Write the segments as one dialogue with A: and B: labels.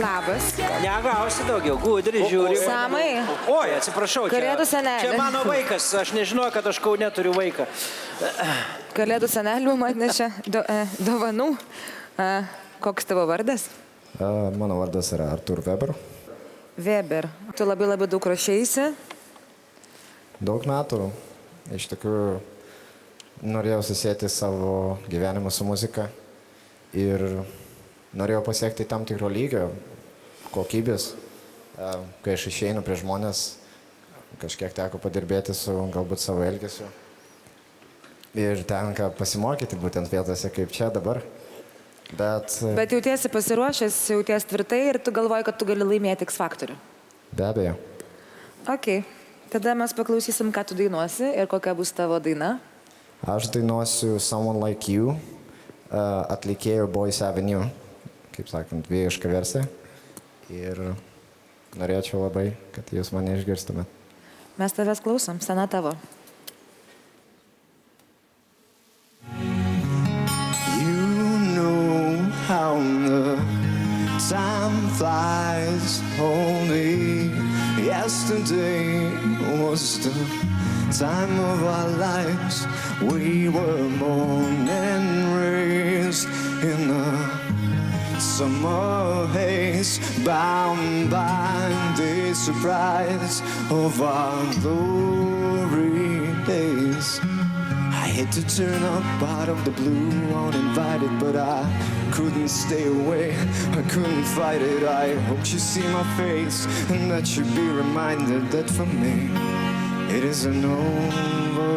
A: Labas.
B: Negausi daugiau, gudri, žiūri.
A: Samai.
B: Oi, atsiprašau.
A: Kalėdų seneli.
B: Čia mano vaikas, aš nežinau, kad aš Kaune turiu vaiką.
A: Kalėdų senelių man atnešė dovanų. Koks tavo vardas?
C: Mano vardas yra Artur Weber.
A: Weber. Tu labai daug rašeisi.
C: Daug metų. Iš tikrųjų, norėjau susėti savo gyvenimą su muzika ir norėjau pasiekti tam tikro lygio, kokybės. Kai aš išeinu prie žmonės, kažkiek teko padirbėti su galbūt savo elgesiu. Ir tenka pasimokyti būtent vietose kaip čia dabar.
A: Bet jautiesi pasiruošęs, jautiesi tvirtai ir tu galvoji, kad tu gali laimėti X faktorių.
C: Be abejo.
A: Ok, tada mes paklausysim, ką tu dainuosi ir kokia bus tavo daina.
C: Aš dainuosiu Someone Like You, atlikėjo Boys Avenue, kaip sakant, vėjiška versija. Ir norėčiau labai, kad jūs mane išgirstumėt.
A: Mes tavęs klausom, scena tavo.
D: How the time flies, only yesterday was the time of our lives. We were born and raised in a summer haze, bound by the surprise of our glory days. I had to turn up out of the blue uninvited, but I couldn't stay away, I couldn't fight it. I hope you see my face and that you be reminded that for me it isn't over.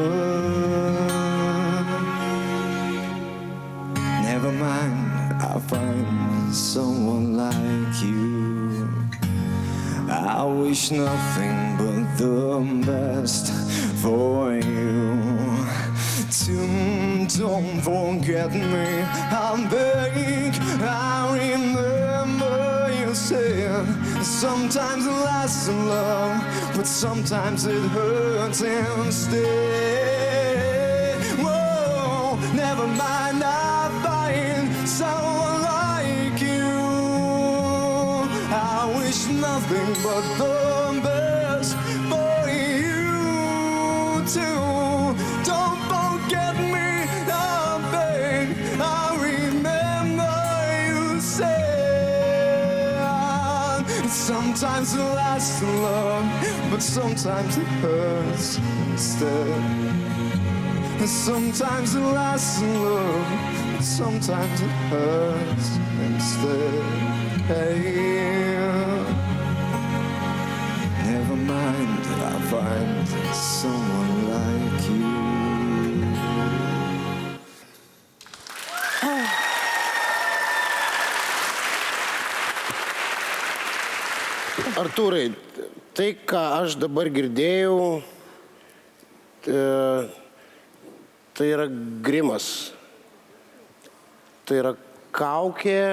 D: Never mind, I'll find someone like you. I wish nothing but the best for you. Don't forget me, I'm beg. I remember you said sometimes it lasts in love, but sometimes it hurts instead. Whoa, never mind, I'll find someone like you. I wish nothing but the best for you too. Don't forget me, I beg. I remember you said sometimes it lasts in love, but sometimes it hurts instead. Sometimes it lasts in love, but sometimes it hurts instead. Hey, never mind, I'll find someone like you.
E: Artūrai, tai, ką aš dabar girdėjau, tai yra grimas. Tai yra kaukė,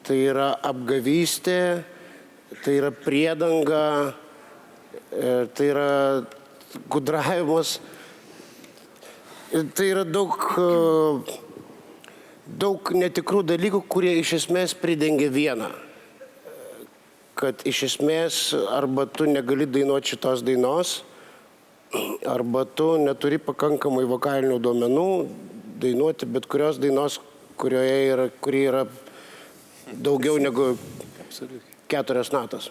E: tai yra apgavystė, tai yra priedanga, tai yra gudravimas. Tai yra daug netikrų dalykų, kurie iš esmės pridengia vieną. Kad iš esmės arba tu negali dainuoti šitos dainos, arba tu neturi pakankamai vokalinių duomenų dainuoti bet kurios dainos, kuri yra daugiau negu 4 natos.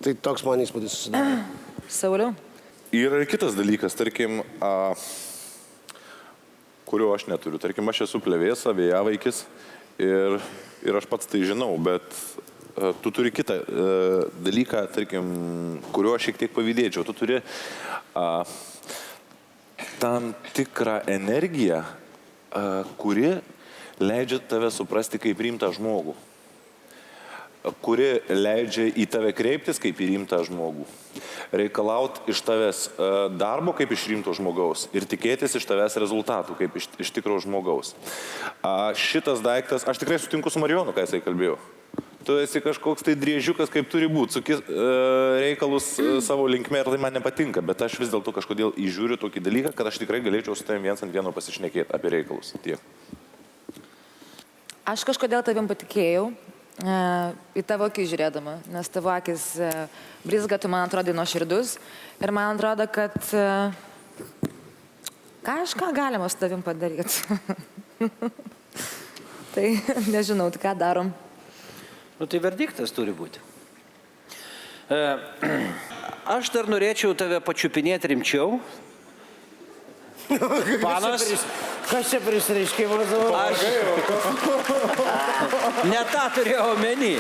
E: Tai toks man įspūdis susidarė.
A: Sauliau?
F: Yra ir kitas dalykas, tarkim, kurio aš neturiu. Tarkim, aš esu plevėsa, vėjavaikis ir aš pats tai žinau, bet tu turi kitą dalyką, tarkim, kurio aš šiek tiek pavydėčiau. Tu turi tam tikrą energiją, kuri leidžia tave suprasti kaip rimtą žmogų, kuri leidžia į tave kreiptis kaip į rimtą žmogų, reikalaut iš tavęs darbo kaip iš rimto žmogaus ir tikėtis iš tavęs rezultatų kaip iš tikro žmogaus. Šitas daiktas, aš tikrai sutinku su Marijonu, ką jisai kalbėjo. Tu esi kažkoks tai driežiukas, kaip turi būti, suki reikalus savo linkme ir tai man nepatinka, bet aš vis dėlto kažkodėl įžiūriu tokį dalyką, kad aš tikrai galėčiau su tavim viens ant vieno pasišnekėti apie reikalus. Tiek.
A: Aš kažkodėl tavim patikėjau Į tavo akį žiūrėdama, nes tavo akis blizga, tu man atrodai nuoširdus ir man atrodo, kad kažką galima su tavim padaryti. Tai nežinau, tai ką darom.
B: Nu tai verdiktas turi būti. Aš dar norėčiau tave pačiupinėti rimčiau. Panas.
E: Kas čia prisreiškimas dabar?
B: Ne tą turėjau omeny.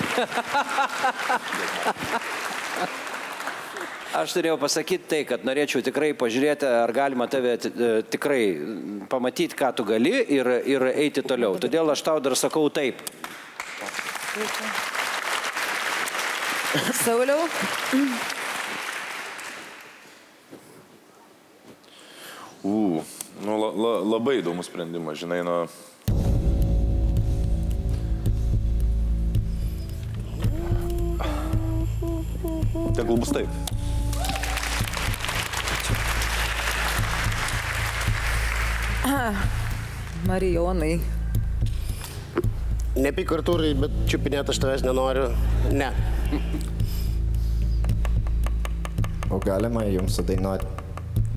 B: Aš turėjau pasakyti tai, kad norėčiau tikrai pažiūrėti, ar galima tave tikrai pamatyti, ką tu gali ir eiti toliau. Todėl aš tau dar sakau taip.
A: Sauliau.
F: Nu, labai įdomus sprendimas, žinai, nu. Tegul bus taip.
A: Marijonai.
E: Nepyk Artūrai, bet čiupinėti aš tavęs nenoriu. Ne.
C: O galima jums sudainuoti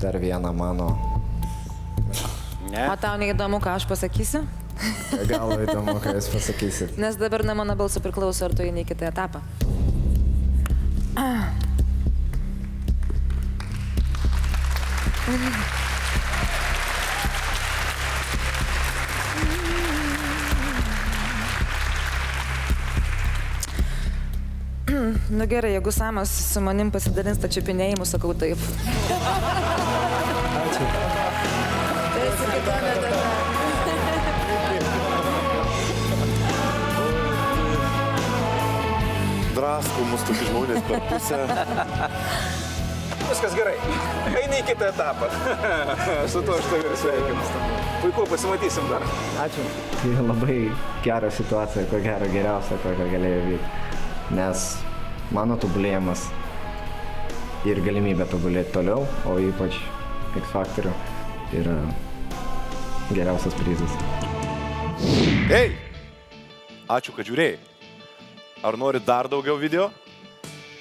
C: dar vieną mano...
B: Ne.
A: O tau neįdomu, ką aš pasakysiu?
C: Gal įdomu, ką jūs pasakysit.
A: Nes dabar nuo mano balso priklauso, ar tu eini į kitą etapą. Nu gerai, jeigu Samas su manim pasidalins tą čiupinėjimu, sakau taip. Ačiū. Tai esi kitame etape.
F: Drasko mus tokie žmonės per pusę.
G: Viskas gerai. Eini į kitą etapą. Su to aš tave ir sveikinu. Puiku, pasimatysim dar.
C: Ačiū. Tai labai gera situacija, ko gero geriausia, kokią galėjo vykti. Nes mano tobulėjimas ir galimybė tobulėti toliau, o ypač X Factorių, yra geriausias prizas.
F: Ei! Ačiū, kad žiūrėjai. Ar nori dar daugiau video?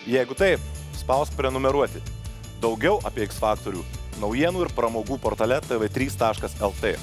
F: Jeigu taip, spausk prenumeruoti. Daugiau apie X Factorių naujienų ir pramogų portale tv3.lt.